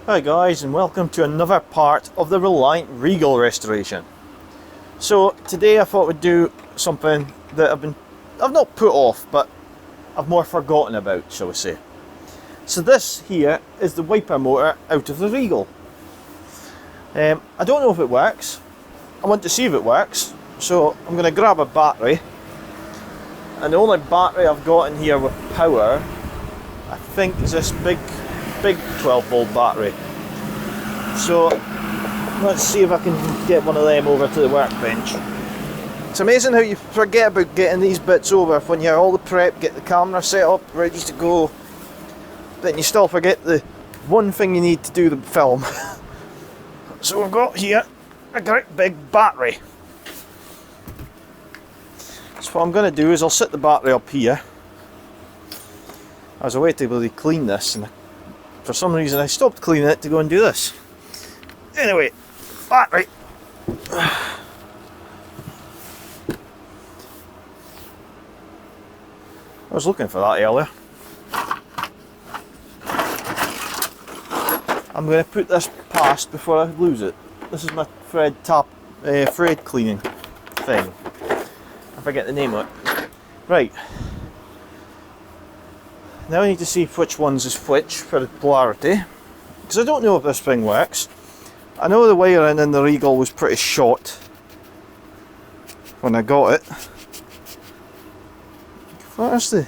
Hi guys, and welcome to another part of the Reliant Regal restoration. So today I thought we'd do something that I've not put off, but I've more forgotten about, shall we say. So this here is the wiper motor out of the Regal. I don't know if it works. I want to see if it works, so I'm going to grab a battery. And the only battery I've got in here with power, I think, is this big 12 volt battery. So let's see if I can get one of them over to the workbench. It's amazing how you forget about getting these bits over when you're all the prep, get the camera set up, ready to go, but you still forget the one thing you need to do the film. So we've got here a great big battery. So what I'm going to do is I'll set the battery up here. I was away to really clean this, and for some reason I stopped cleaning it to go and do this. Anyway, battery. I was looking for that earlier. I'm going to put this past before I lose it. This is my thread cleaning thing. I forget the name of it. Right. Now I need to see which ones is which for the polarity, because I don't know if this thing works. I know the wiring in the Regal was pretty short when I got it. Where's the...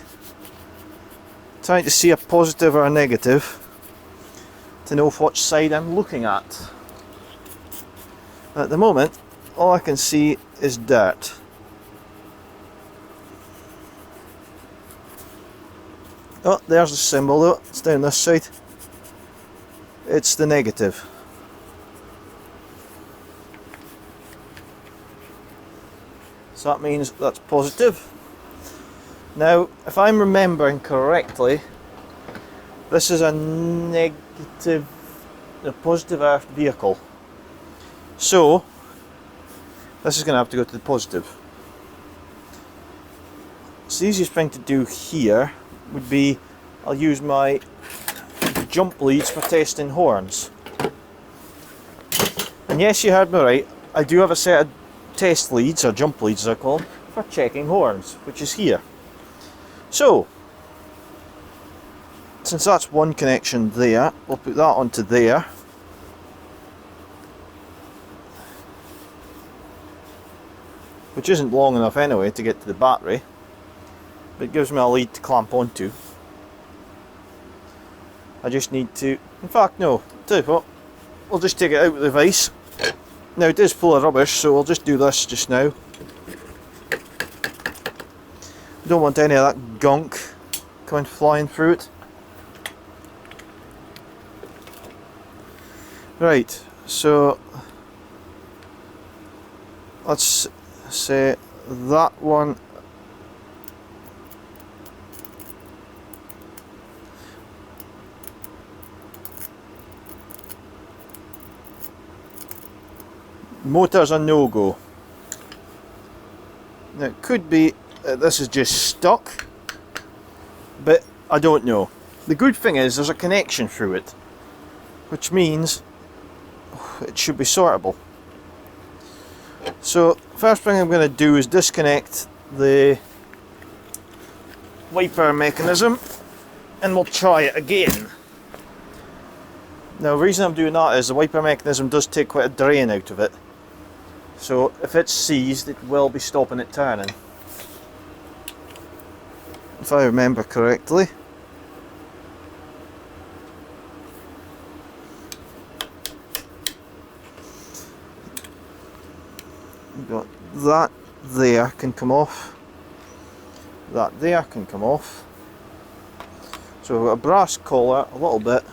trying to see a positive or a negative to know which side I'm looking at. At the moment, all I can see is dirt. Oh, there's the symbol though, it's down this side. It's the negative. So that means that's positive. Now, if I'm remembering correctly, this is a positive earth vehicle. So, this is going to have to go to the positive. So the easiest thing to do here would be, I'll use my jump leads for testing horns. And yes, you heard me right, I do have a set of test leads, or jump leads as I call them, for checking horns, which is here. So, since that's one connection there, we'll put that onto there. Which isn't long enough anyway to get to the battery, but it gives me a lead to clamp onto. I just need to, in fact no, tell you what, we'll just take it out with the vise. Now it is full of rubbish, so we'll just do this just now. Don't want any of that gunk coming flying through it. Right, so let's say that one motor's a no-go. Now it could be this is just stuck, but I don't know. The good thing is there's a connection through it, which means it should be sortable. So first thing I'm going to do is disconnect the wiper mechanism, and we'll try it again. Now the reason I'm doing that is the wiper mechanism does take quite a drain out of it. So if it's seized, it will be stopping it turning. If I remember correctly. We've got that there can come off. That there can come off. So we've got a brass collar, a little bit.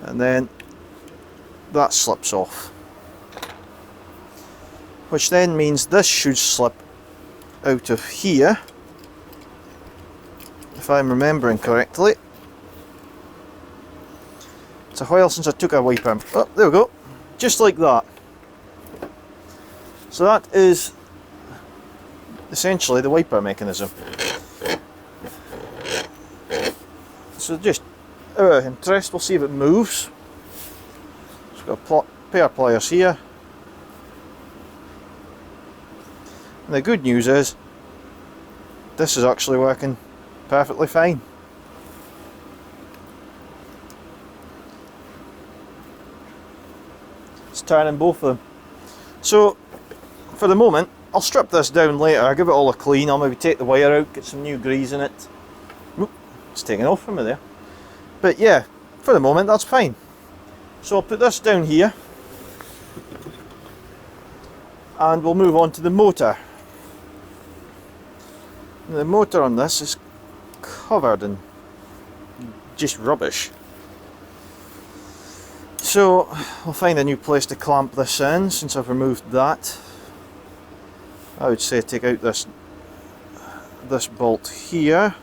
And then that slips off. Which then means this should slip out of here, if I'm remembering correctly. It's a while since I took a wiper. Oh, there we go. Just like that. So that is essentially the wiper mechanism. So just out of interest, we'll see if it moves. Just got a pair of pliers here. And the good news is, this is actually working perfectly fine. It's turning both of them. So, for the moment, I'll strip this down later, I'll give it all a clean, I'll maybe take the wire out, get some new grease in it. Oop, it's taken off from me there. But yeah, for the moment that's fine. So I'll put this down here. And we'll move on to the motor. The motor on this is covered in just rubbish. So I'll find a new place to clamp this in since I've removed that. I would say take out this bolt here,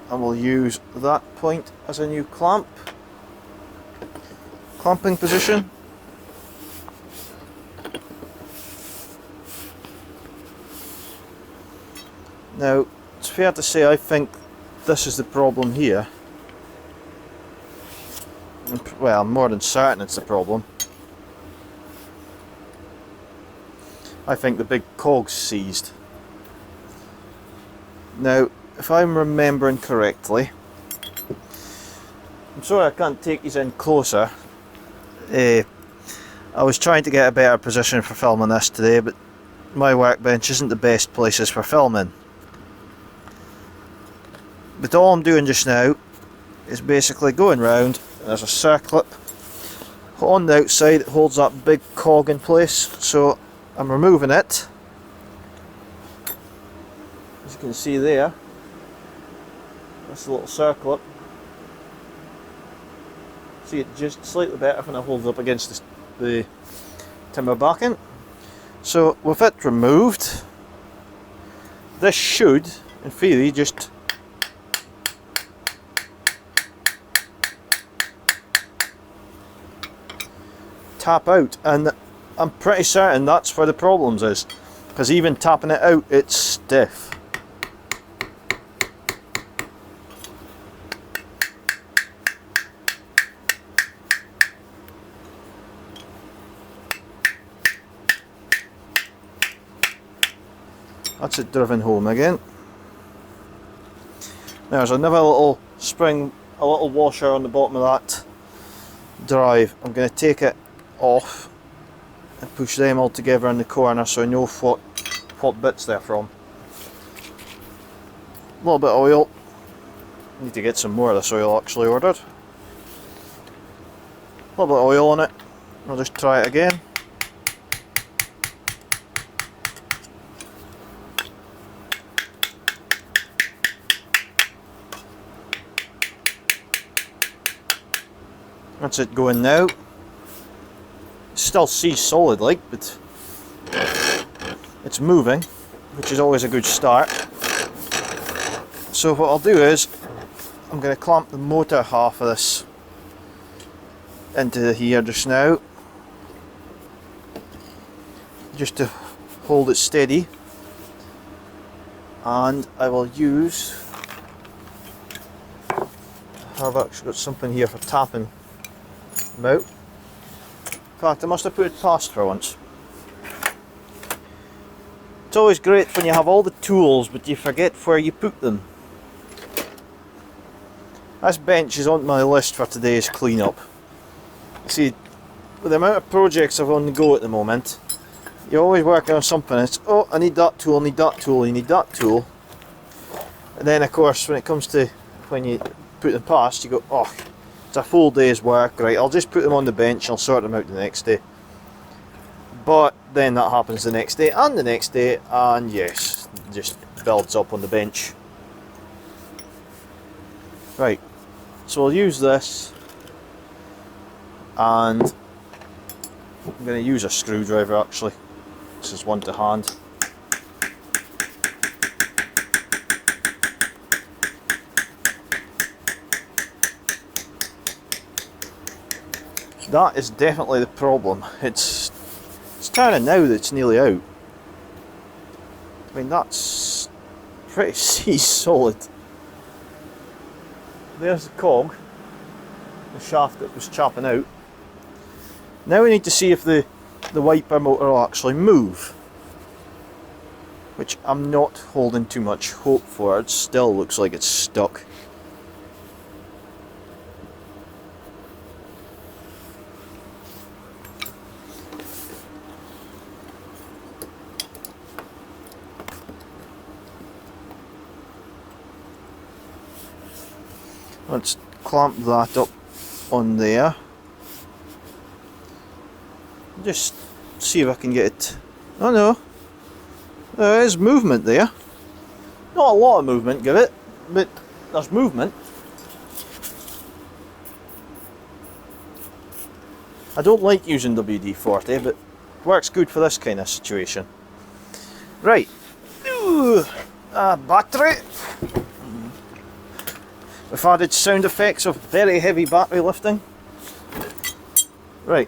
and we'll use that point as a new clamping position. Now it's fair to say I think this is the problem here. Well, I'm more than certain it's the problem. I think the big cog's seized. Now, if I'm remembering correctly, I'm sorry I can't take these in closer. I was trying to get a better position for filming this today, but my workbench isn't the best places for filming. But all I'm doing just now is basically going round. There's a circlip on the outside that holds that big cog in place, so I'm removing it. As you can see there, this little circlip. See it just slightly better when it holds up against the timber backing. So with it removed, this should, in theory, just tap out, and I'm pretty certain that's where the problems is, because even tapping it out, it's stiff. That's it driven home again. Now there's another little spring, a little washer on the bottom of that drive. I'm going to take it off and push them all together in the corner so I know what bits they're from. A little bit of oil. Need to get some more of this oil actually ordered. A little bit of oil on it. I'll just try it again. That's it going now. Still sees solid like, but it's moving, which is always a good start. So what I'll do is I'm going to clamp the motor half of this into here just now, just to hold it steady, and I will use, I've actually got something here for tapping them out. In fact, I must have put it past for once. It's always great when you have all the tools but you forget where you put them. This bench is on my list for today's clean-up. See, with the amount of projects I've on the go at the moment, you're always working on something. It's, oh, I need that tool, I need that tool, you need that tool. And then of course when it comes to when you put them past, you go, oh, it's a full day's work, right, I'll just put them on the bench, I'll sort them out the next day. But then that happens the next day, and yes, it just builds up on the bench. Right, so I'll use this, and I'm going to use a screwdriver actually. This is one to hand. That is definitely the problem. It's turning now that it's nearly out. I mean, that's pretty solid. there's the cog, the shaft that was chopping out. Now we need to see if the wiper motor will actually move, which I'm not holding too much hope for. It still looks like it's stuck. Let's clamp that up on there. Just see if I can get it. Oh no, there is movement there. Not a lot of movement, give it, but there's movement. I don't like using WD-40, but it works good for this kind of situation. Right, battery. We've added sound effects of very heavy battery lifting. Right,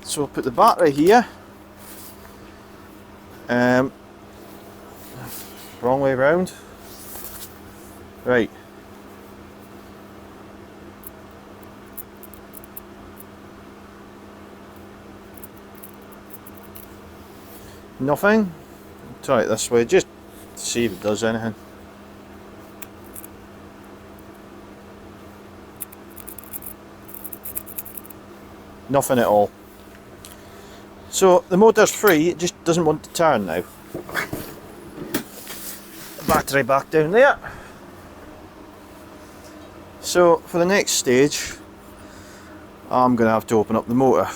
so we'll put the battery here. Wrong way round. Right. Nothing. Try it this way, just to see if it does anything. Nothing at all. So the motor's free, it just doesn't want to turn now. Battery back down there. So for the next stage, I'm going to have to open up the motor.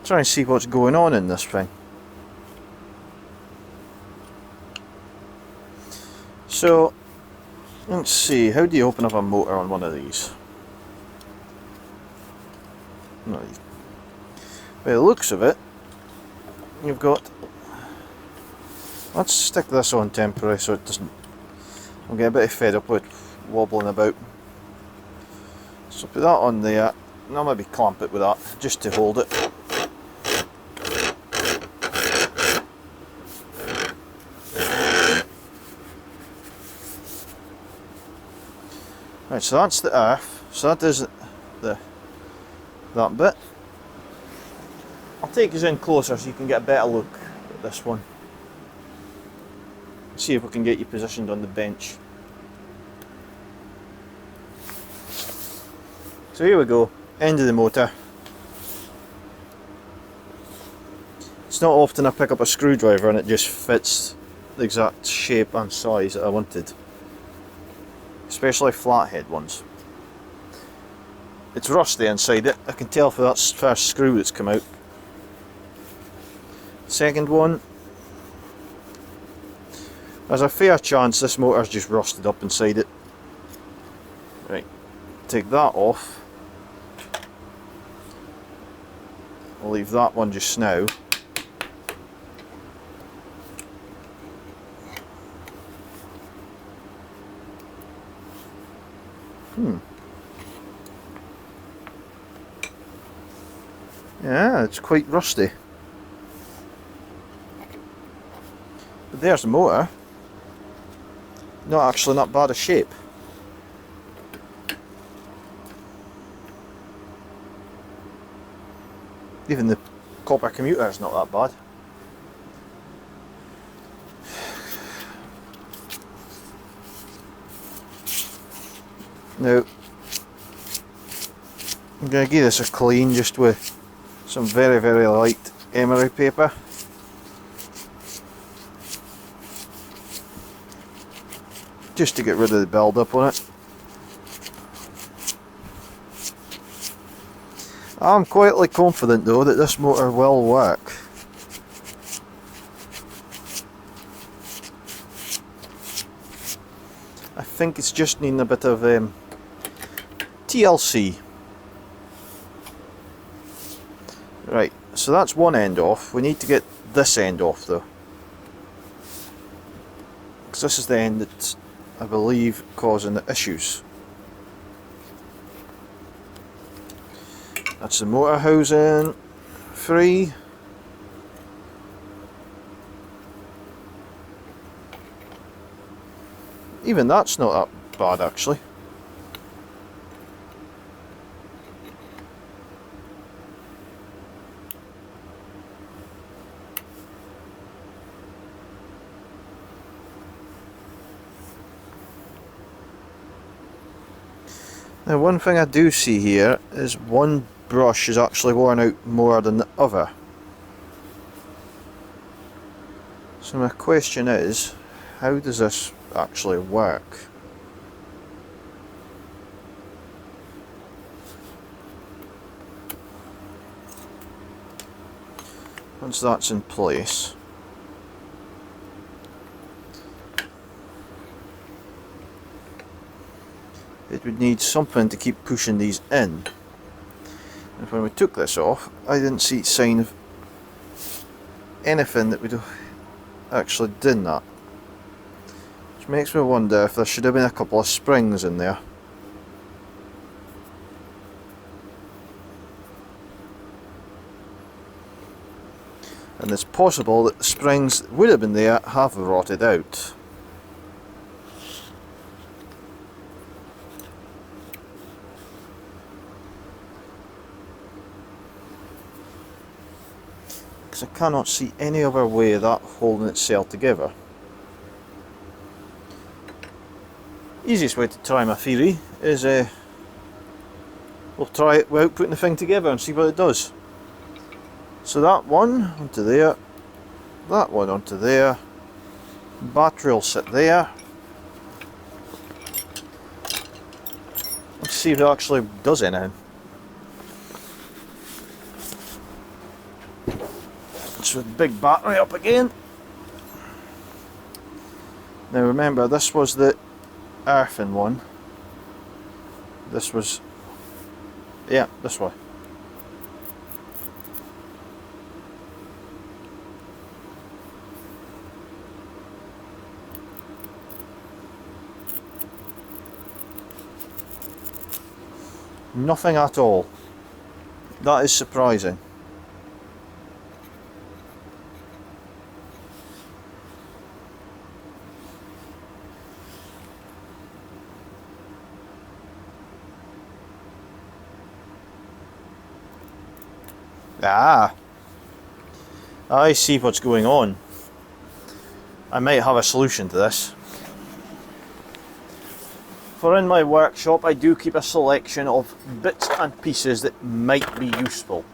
Try and see what's going on in this thing. So let's see, how do you open up a motor on one of these? No, by the looks of it, you've got. Let's stick this on temporary so it doesn't. I'll get a bit fed up with wobbling about. So put that on there, and I'll maybe clamp it with that just to hold it. Right, so that's the earth, so that is that bit. I'll take us in closer so you can get a better look at this one. See if we can get you positioned on the bench. So here we go, end of the motor. It's not often I pick up a screwdriver and it just fits the exact shape and size that I wanted. Especially flathead ones. It's rusty inside it, I can tell for that first screw that's come out. Second one, there's a fair chance this motor's just rusted up inside it. Right, take that off. I'll leave that one just now. Yeah, it's quite rusty. But there's the motor. Not actually not bad a shape. Even the copper commuter is not that bad. Now, I'm going to give this a clean just with some very, very light emery paper. Just to get rid of the build up on it. I'm quietly confident though that this motor will work. I think it's just needing a bit of TLC. Right, so that's one end off. We need to get this end off though, because this is the end that's, I believe, causing the issues. That's the motor housing free. even that's not that bad actually. Now one thing I do see here is one brush is actually worn out more than the other. So my question is, how does this actually work? Once that's in place, it would need something to keep pushing these in. And when we took this off, I didn't see a sign of anything that would have actually done that. Which makes me wonder if there should have been a couple of springs in there. And it's possible that the springs that would have been there have rotted out. Because I cannot see any other way of that holding itself together. Easiest way to try my theory is we'll try it without putting the thing together and see what it does. So that one onto there, that one onto there, battery will sit there. Let's see if it actually does anything. So the big battery up again. Now remember, this was the earthen one. This was, yeah, this one. Nothing at all. That is surprising. Ah, I see what's going on. I might have a solution to this. For in my workshop I do keep a selection of bits and pieces that might be useful.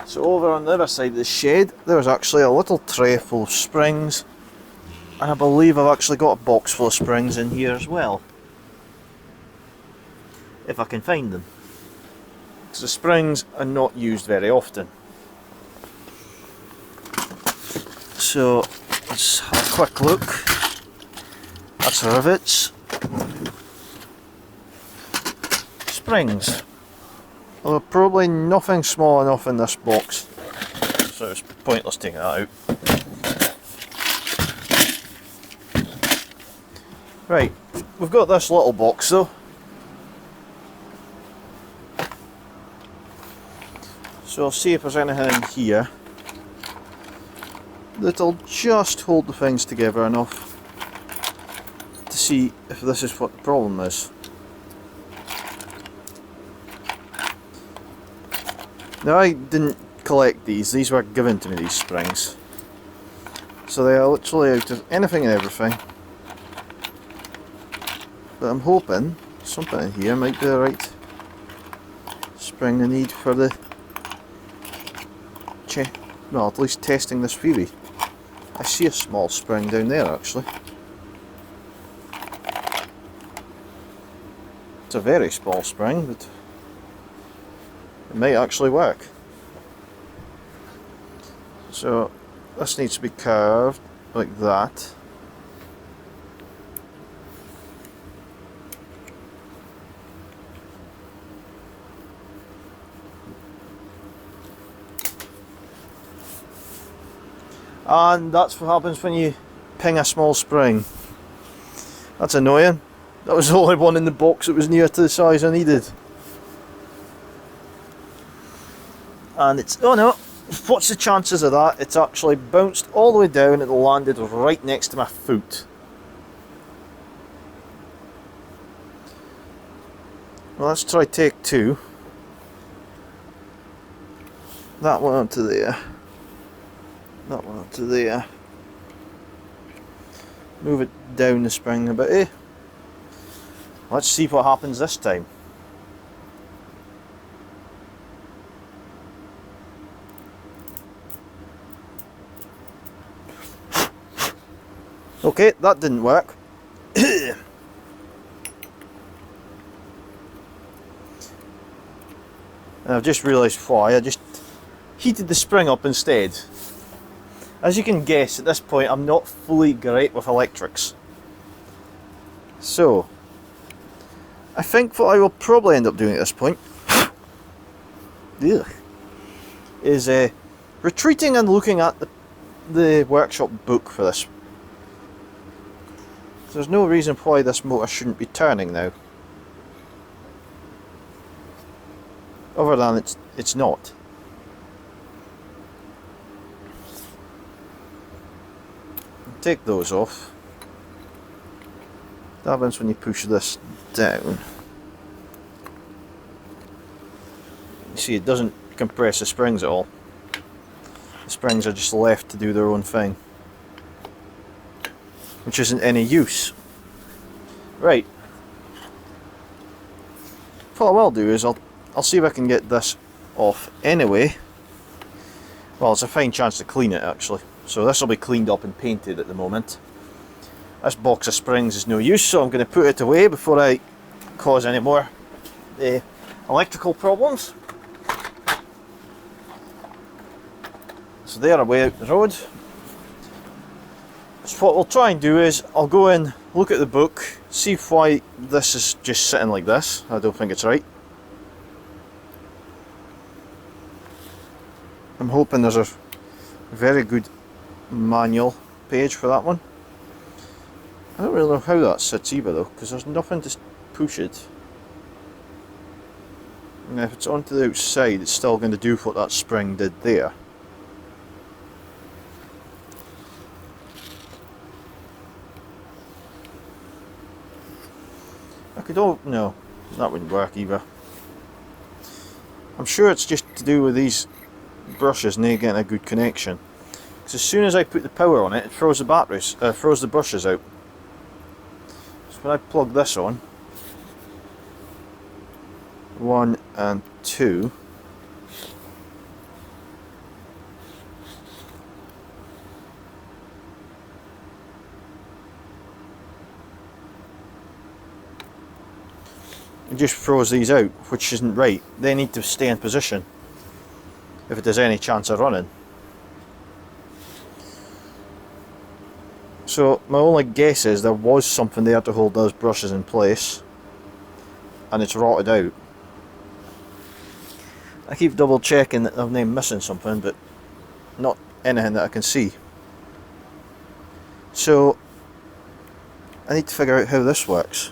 So over on the other side of the shed there's actually a little tray full of springs, and I believe I've actually got a box full of springs in here as well. If I can find them. Because the springs are not used very often. So let's have a quick look. That's the rivets. Springs. Although probably nothing small enough in this box, so it's pointless taking that out. Right, we've got this little box though. So I'll see if there's anything in here that'll just hold the things together enough to see if this is what the problem is. Now I didn't collect these were given to me, these springs. So they are literally out of anything and everything. But I'm hoping something in here might be the right spring I need for the well, at least testing this theory. I see a small spring down there actually. It's a very small spring, but it might actually work. So this needs to be curved like that. And that's what happens when you ping a small spring. That's annoying. That was the only one in the box that was near to the size I needed. And it's, oh no, what's the chances of that? It's actually bounced all the way down and landed right next to my foot. Well, let's try take two. That one onto there. That one onto there. Move it down the spring a bit, eh? Let's see what happens this time. Okay, that didn't work. And I've just realised why. I just heated the spring up instead. As you can guess, at this point I'm not fully great with electrics. So, I think what I will probably end up doing at this point is retreating and looking at the workshop book for this. There's no reason why this motor shouldn't be turning now. Other than it's not. Take those off. That happens when you push this down. You see, it doesn't compress the springs at all. The springs are just left to do their own thing, which isn't any use. Right. What I will do is I'll see if I can get this off anyway. Well, it's a fine chance to clean it actually. So this will be cleaned up and painted at the moment. This box of springs is no use, so I'm going to put it away before I cause any more electrical problems. So they're away out the road. So what we'll try and do is I'll go in, look at the book, see why this is just sitting like this. I don't think it's right. I'm hoping there's a very good manual page for that one. I don't really know how that sits either though, because there's nothing to push it. And if it's onto the outside, it's still going to do what that spring did there. I could no, that wouldn't work either. I'm sure it's just to do with these brushes and they getting a good connection. Because as soon as I put the power on it, it throws the batteries, throws the brushes out. So when I plug this on, 1 and 2, it just throws these out, which isn't right. They need to stay in position if there's any chance of running. So my only guess is there was something there to hold those brushes in place and it's rotted out. I keep double checking that I'm not missing something, but not anything that I can see. So I need to figure out how this works.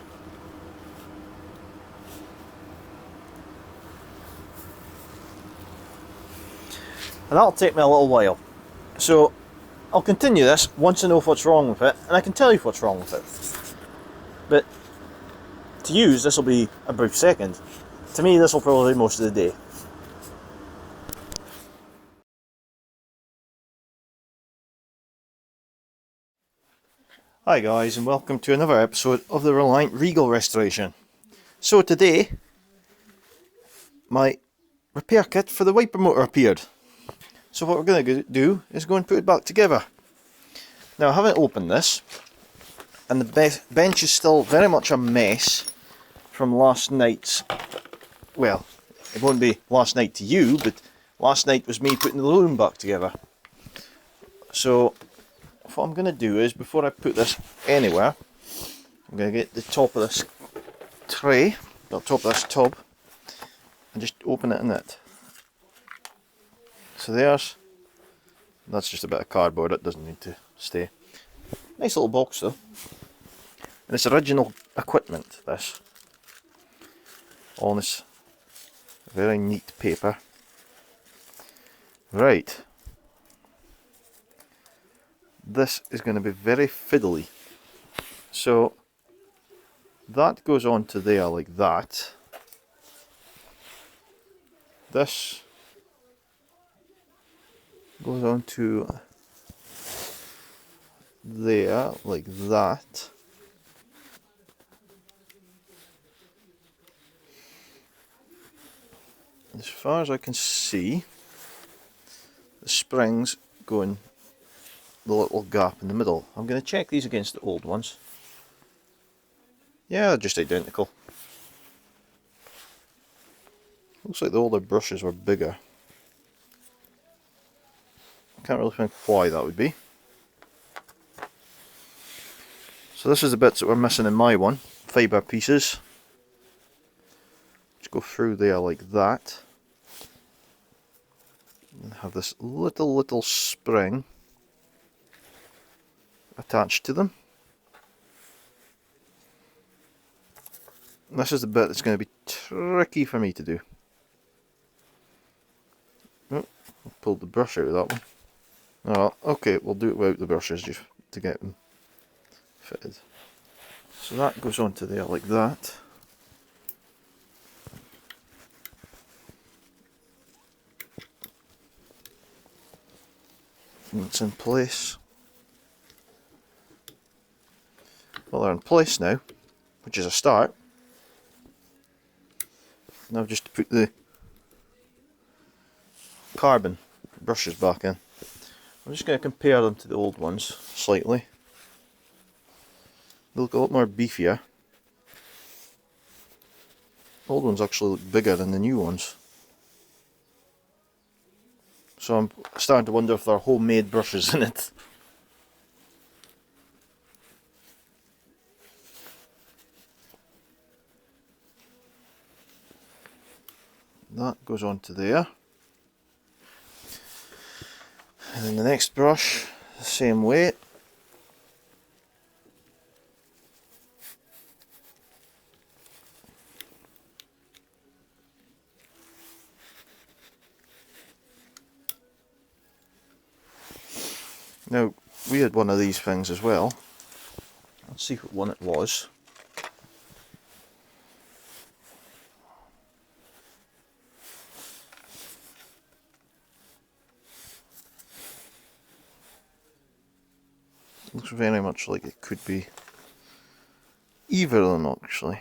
And that'll take me a little while. So I'll continue this once I know what's wrong with it, and I can tell you what's wrong with it. But to use, this will be a brief second. To me, this will probably be most of the day. Hi guys, and welcome to another episode of the Reliant Regal restoration. So today, my repair kit for the wiper motor appeared. So what we're going to do is go and put it back together. Now I haven't opened this, and the bench is still very much a mess from last night's, well, it won't be last night to you, but last night was me putting the loom back together. So what I'm going to do is, before I put this anywhere, I'm going to get the top of this tray, the top of this tub, and just open it in it. So that's just a bit of cardboard, it doesn't need to stay. Nice little box though. And it's original equipment, this. On this very neat paper. Right. This is going to be very fiddly. So that goes on to there like that. this goes on to there, like that. As far as I can see, the springs go in the little gap in the middle. I'm going to check these against the old ones. Yeah, they're just identical. Looks like the older brushes were bigger. I can't really think why that would be. So this is the bits that were missing in my one. Fibre pieces. Just go through there like that. And have this little spring attached to them. And this is the bit that's going to be tricky for me to do. Oh, I pulled the brush out of that one. Oh, okay, we'll do it without the brushes just to get them fitted. So that goes onto there like that. And it's in place. Well, they're in place now, which is a start. Now just to put the carbon brushes back in. I'm just going to compare them to the old ones slightly. They look a lot more beefier. The old ones actually look bigger than the new ones. So I'm starting to wonder if they're homemade brushes in it. That goes on to there. And then the next brush, the same way. Now, we had one of these things as well. Let's see what one it was. Looks very much like it could be either of them actually.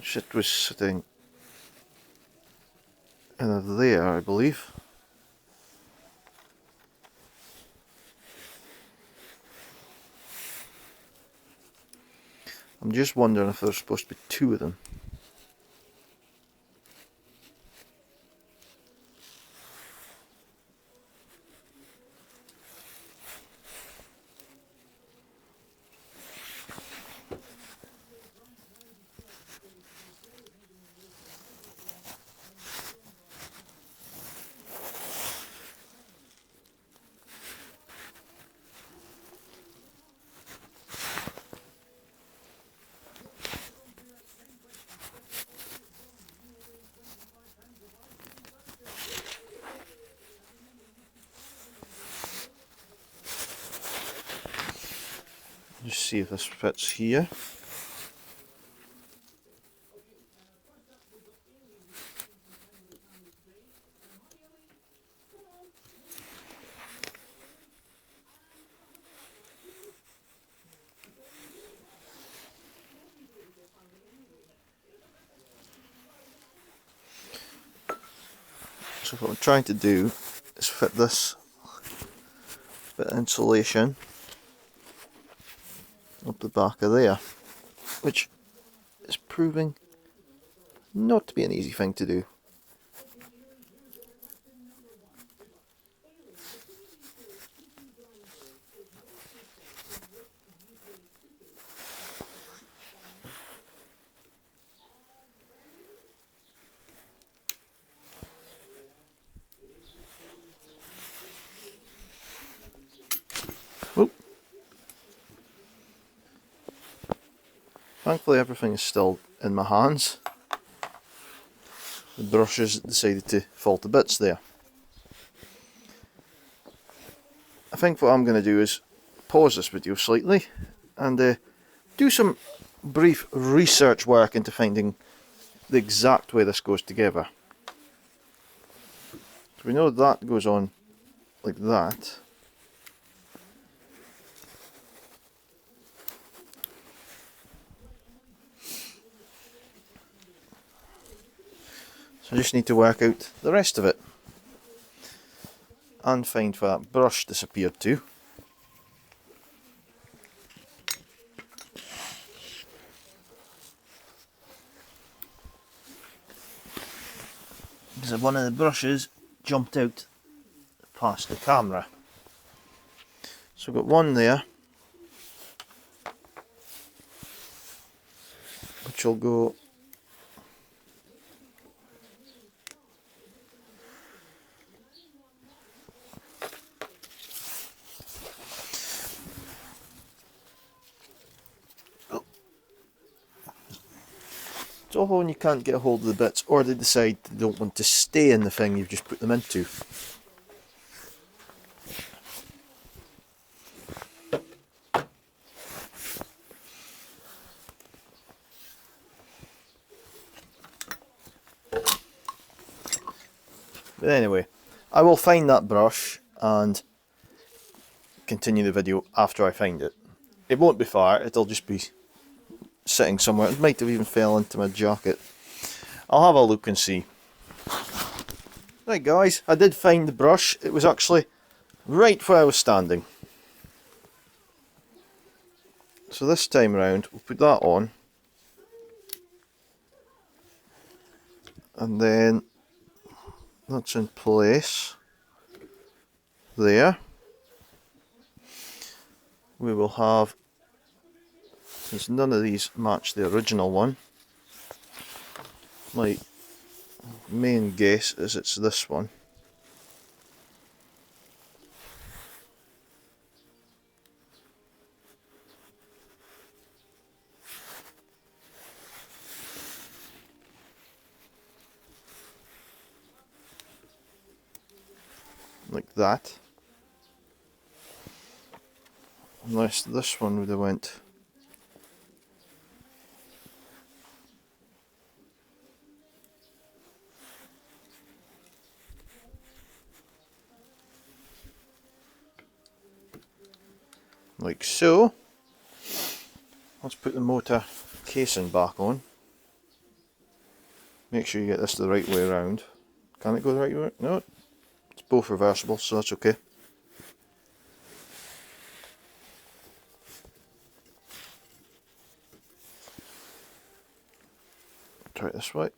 Shit was sitting in there, I believe. I'm just wondering if there's supposed to be two of them. Just see if this fits here. So what I'm trying to do is fit this bit of insulation up the back of there, which is proving not to be an easy thing to do. Whoop. Thankfully everything is still in my hands. The brushes decided to fall to bits there. I think what I'm going to do is pause this video slightly and do some brief research work into finding the exact way this goes together. So we know that goes on like that. So I just need to work out the rest of it and find where that brush disappeared to. Because one of the brushes jumped out past the camera. So I've got one there, which will go so when you can't get a hold of the bits, or they decide they don't want to stay in the thing you've just put them into. But anyway, I will find that brush and continue the video after I find it. It won't be far, it'll just be sitting somewhere. It might have even fell into my jacket. I'll have a look and see. Right guys, I did find the brush. It was actually right where I was standing. So this time around, we'll put that on. And then that's in place. There. We will have, since none of these match the original one, my main guess is it's this one. Like that. Unless this one would have went like so. Let's put the motor casing back on. Make sure you get this the right way around. Can it go the right way? No, it's both reversible, so that's okay. Try it this way.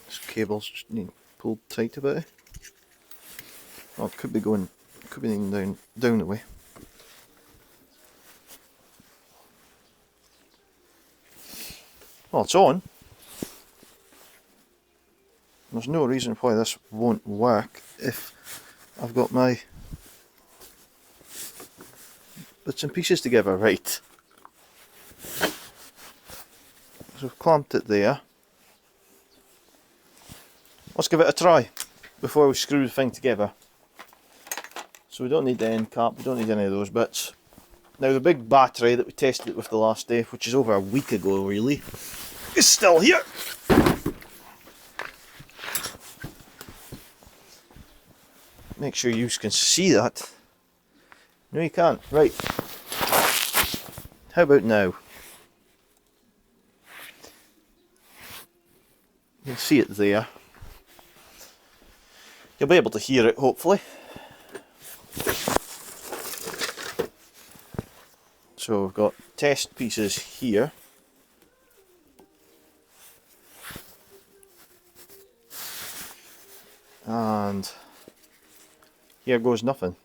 This cable's just need pulled tight a bit. Oh, it could be going, could be down the way. Well, it's on. There's no reason why this won't work if I've got my bits and pieces together right. So I've clamped it there. Let's give it a try before we screw the thing together. So we don't need the end cap, we don't need any of those bits. Now the big battery that we tested it with the last day, which is over a week ago really, is still here. Make sure you can see that. No you can't. Right. How about now? You'll see it there. You'll be able to hear it hopefully. So we've got test pieces here. And here goes nothing.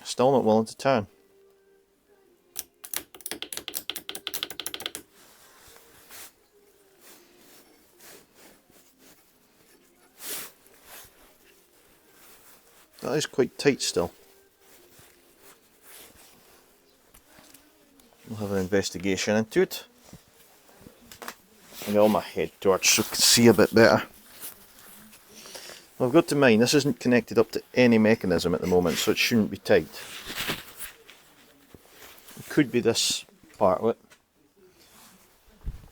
Still not willing to turn. That is quite tight still. have an investigation into it. I got on my head torch so I can see a bit better. Well, I've got to mind, this isn't connected up to any mechanism at the moment, so it shouldn't be tight. It could be this part of it.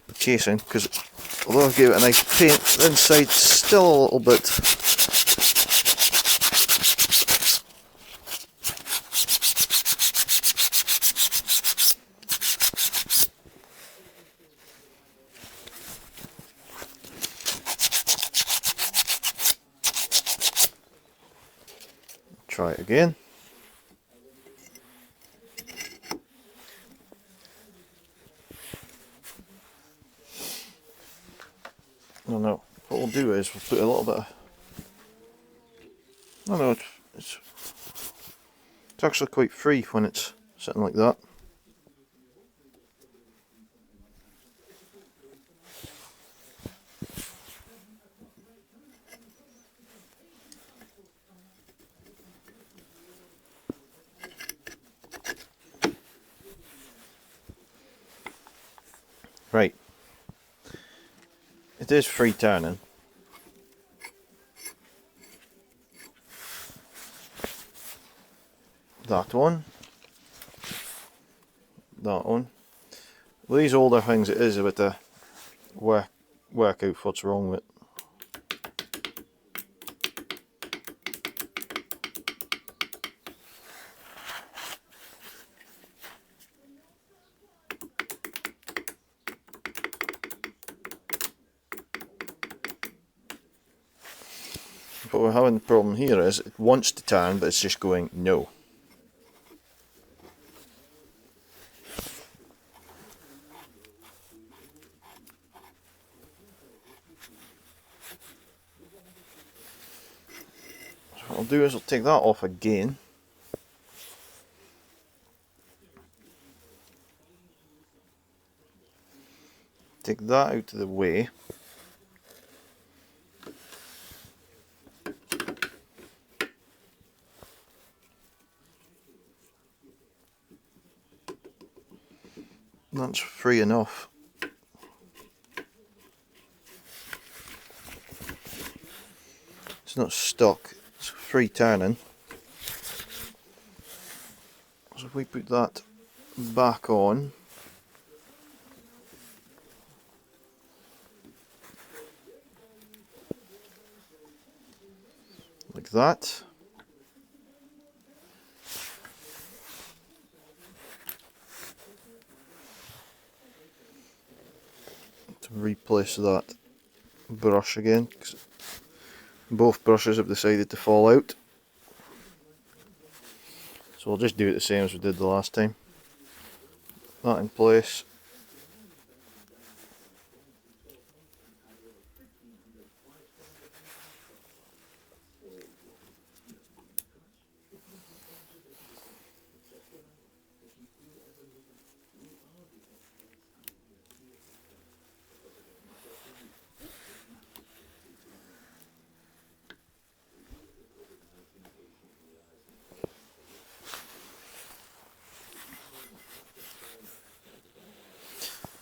The casing, because although I've gave it a nice paint, the inside's still a little bit try it again. No, what we'll do is we'll put a little bit of... No, it's actually quite free when it's sitting like that. Right, it is free turning. That one. That one. With these older things, it is a bit to work out what's wrong with it. But we're having the problem here is it wants to turn, but it's just going no. So what I'll do is I'll take that off again. Take that out of the way. That's free enough. It's not stuck, it's free turning. So if we put that back on, like that. To replace that brush again, because both brushes have decided to fall out. So we'll just do it the same as we did the last time. That in place.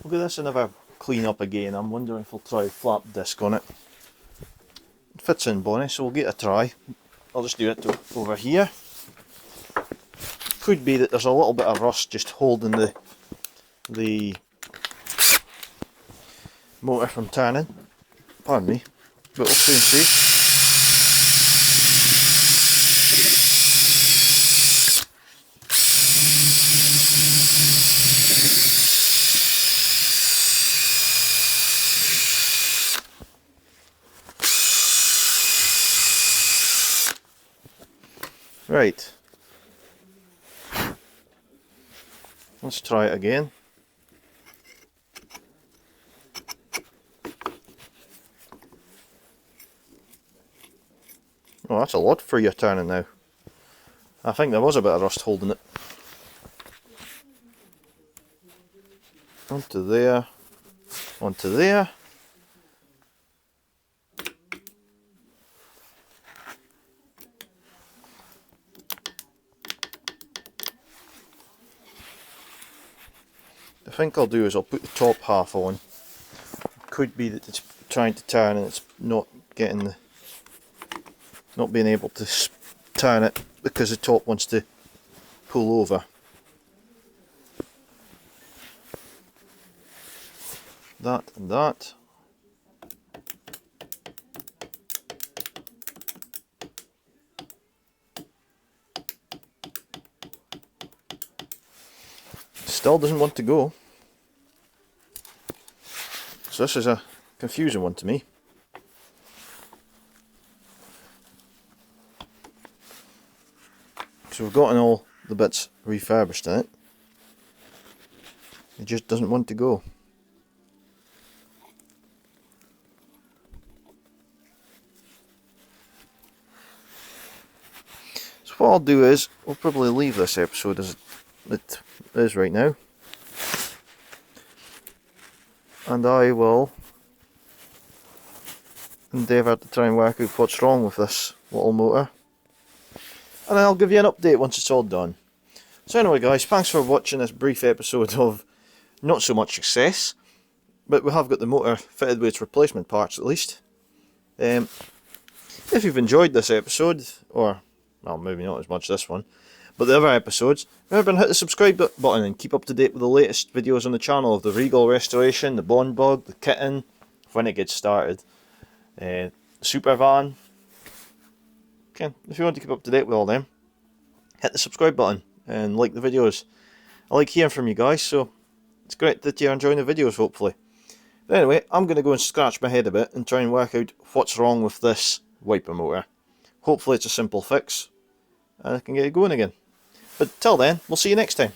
We'll give this another clean up again. I'm wondering if I'll try a flap disc on it. It fits in bonnie, so we'll give it a try. I'll just do it over here. Could be that there's a little bit of rust just holding the motor from turning. Pardon me, but we'll soon see. Right, let's try it again. Oh, that's a lot freer turning now. I think there was a bit of rust holding it. Onto there, onto there. I think I'll do is I'll put the top half on. Could be that it's trying to turn and it's not getting the, not being able to turn it because the top wants to pull over. That and that. Still doesn't want to go. So this is a confusing one to me. So we've gotten all the bits refurbished in it. It just doesn't want to go. So what I'll do is, we'll probably leave this episode as it is right now. And I will endeavour to try and work out what's wrong with this little motor. And I'll give you an update once it's all done. So anyway guys, thanks for watching this brief episode of not so much success, but we have got the motor fitted with its replacement parts at least. If you've enjoyed this episode, or well maybe not as much this one, but the other episodes, remember to hit the subscribe button and keep up to date with the latest videos on the channel of the Regal restoration, the Bond Bug, the kitten, when it gets started, the Super Van. Okay, if you want to keep up to date with all them, hit the subscribe button and like the videos. I like hearing from you guys, so it's great that you're enjoying the videos hopefully. But anyway, I'm going to go and scratch my head a bit and try and work out what's wrong with this wiper motor. Hopefully it's a simple fix and I can get it going again. But till then, we'll see you next time.